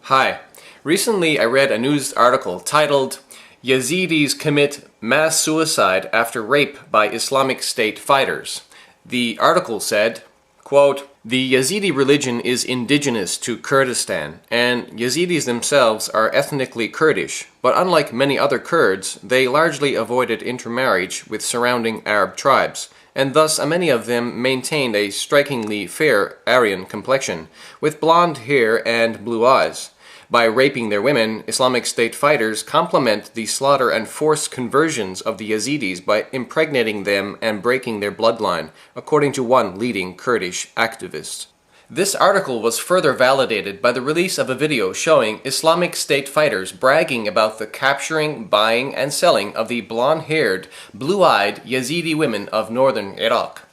Hi. Recently I read a news article titled Yazidis Commit Mass Suicide After Rape by Islamic State Fighters. The article said, quote, "The Yazidi religion is indigenous to Kurdistan, and Yazidis themselves are ethnically Kurdish, but unlike many other Kurds, they largely avoided intermarriage with surrounding Arab tribes, and thus many of them maintained a strikingly fair Aryan complexion, with blonde hair and blue eyes. By raping their women, Islamic State fighters complement the slaughter and forced conversions of the Yazidis by impregnating them and breaking their bloodline, according to one leading Kurdish activist." This article was further validated by the release of a video showing Islamic State fighters bragging about the capturing, buying, and selling of the blonde-haired, blue-eyed Yazidi women of northern Iraq.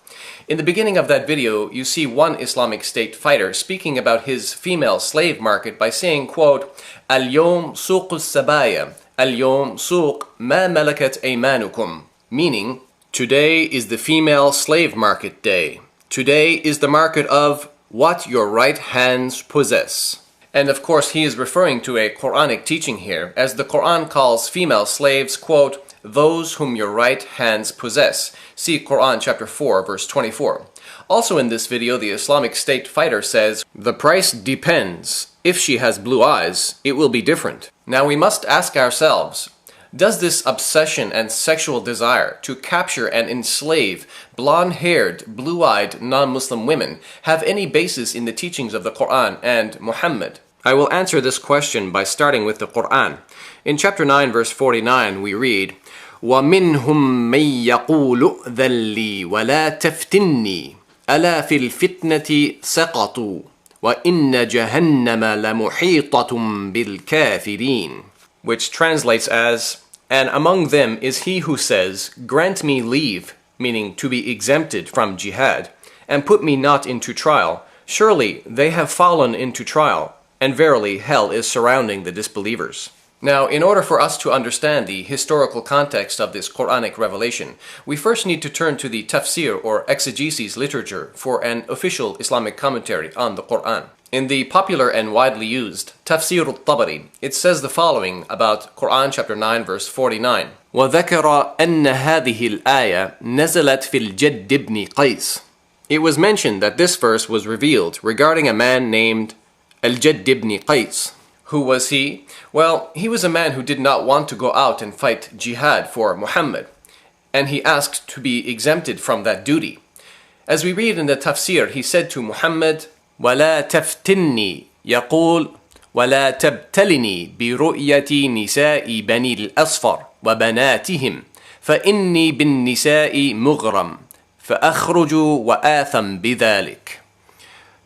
In the beginning of that video, you see one Islamic State fighter speaking about his female slave market by saying, quote, "Al-yom suq al-sabaya, al-yom suq ma malakat aymanukum," meaning, today is the female slave market day. Today is the market of what your right hands possess. And of course he is referring to a Quranic teaching here, as the Quran calls female slaves, quote, "those whom your right hands possess." See Quran chapter 4, verse 24. Also in this video, the Islamic State fighter says, "The price depends. If she has blue eyes, it will be different." Now we must ask ourselves, does this obsession and sexual desire to capture and enslave blonde-haired, blue-eyed non-Muslim women have any basis in the teachings of the Quran and Muhammad? I will answer this question by starting with the Quran. In chapter 9, verse 49, we read, وَمِنْهُمْ مَنْ يَقُولُ أْذَنْ لِي وَلَا تَفْتِنِّي أَلَا فِي الْفِتْنَةِ سَقَطُوا وَإِنَّ جَهَنَّمَ لَمُحِيطَةٌ بِالْكَافِرِينَ, which translates as, "And among them is he who says, 'Grant me leave,' meaning to be exempted from jihad, and put me not into trial. Surely they have fallen into trial, and verily hell is surrounding the disbelievers." Now, in order for us to understand the historical context of this Quranic revelation, we first need to turn to the tafsir or exegesis literature for an official Islamic commentary on the Quran. In the popular and widely used Tafsir al-Tabari, it says the following about Quran chapter 9 verse 49. وَذَكَرَ أَنَّ هَذِهِ الْآيَةِ نَزَلَتْ فِي الْجَدِّ بْنِ قَيْسٍ. It was mentioned that this verse was revealed regarding a man named Al-Jadd ibn Qais. Who was he? Well, he was a man who did not want to go out and fight jihad for Muhammad, and he asked to be exempted from that duty. As we read in the tafsir, he said to Muhammad, وَلَا تَفْتِنِّي يقول وَلَا تَبْتَلِنِي بِرُؤْيَةِ نِسَاءِ بَنِي الْأَصْفَرِ وَبَنَاتِهِمْ فَإِنِّي بِالنِّسَاءِ مُغْرَمٌ فَأَخْرُجُ وَآثَمْ بِذَلِكَ.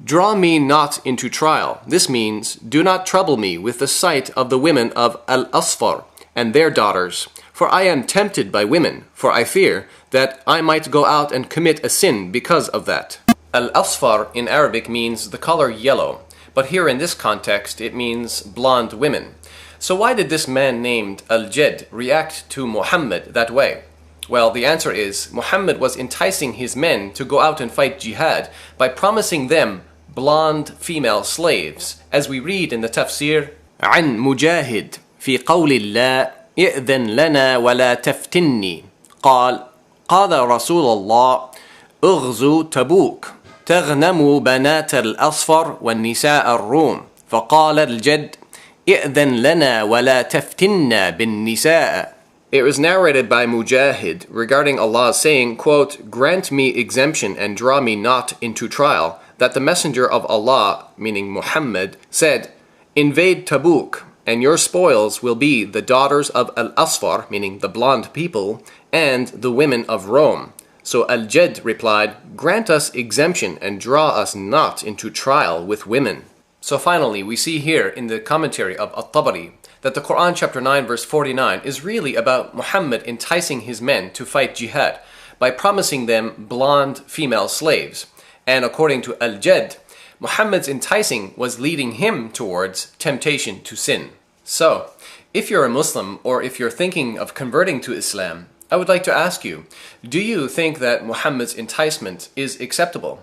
Draw me not into trial. This means, do not trouble me with the sight of the women of Al-Asfar and their daughters, for I am tempted by women, for I fear that I might go out and commit a sin because of that. Al-Asfar in Arabic means the color yellow, but here in this context it means blonde women. So why did this man named Al-Jadd react to Muhammad that way? Well, the answer is, Muhammad was enticing his men to go out and fight jihad by promising them blonde female slaves, as we read in the tafsir, عن مجاهد في قول الله إئذن لنا ولا تفتني قال رسول الله اغزوا تبوك تغنموا بنات الأصفر والنساء الروم فقال الجد إئذن لنا ولا تفتنا بالنساء. It was narrated by Mujahid regarding Allah saying, quote, "Grant me exemption and draw me not into trial," that the messenger of Allah, meaning Muhammad, said, "Invade Tabuk, and your spoils will be the daughters of Al-Asfar," meaning the blonde people, "and the women of Rome." So Al-Jadd replied, "Grant us exemption and draw us not into trial with women." So finally, we see here in the commentary of At-Tabari that the Quran chapter 9 verse 49 is really about Muhammad enticing his men to fight jihad by promising them blonde female slaves. And according to Al-Jadd, Muhammad's enticing was leading him towards temptation to sin. So, if you're a Muslim or if you're thinking of converting to Islam, I would like to ask you, do you think that Muhammad's enticement is acceptable?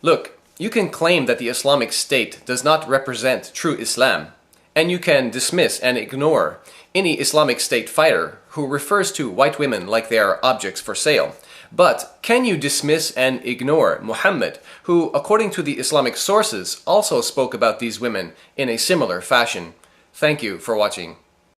Look, you can claim that the Islamic State does not represent true Islam, and you can dismiss and ignore any Islamic State fighter who refers to white women like they are objects for sale. But can you dismiss and ignore Muhammad, who, according to the Islamic sources, also spoke about these women in a similar fashion? Thank you for watching.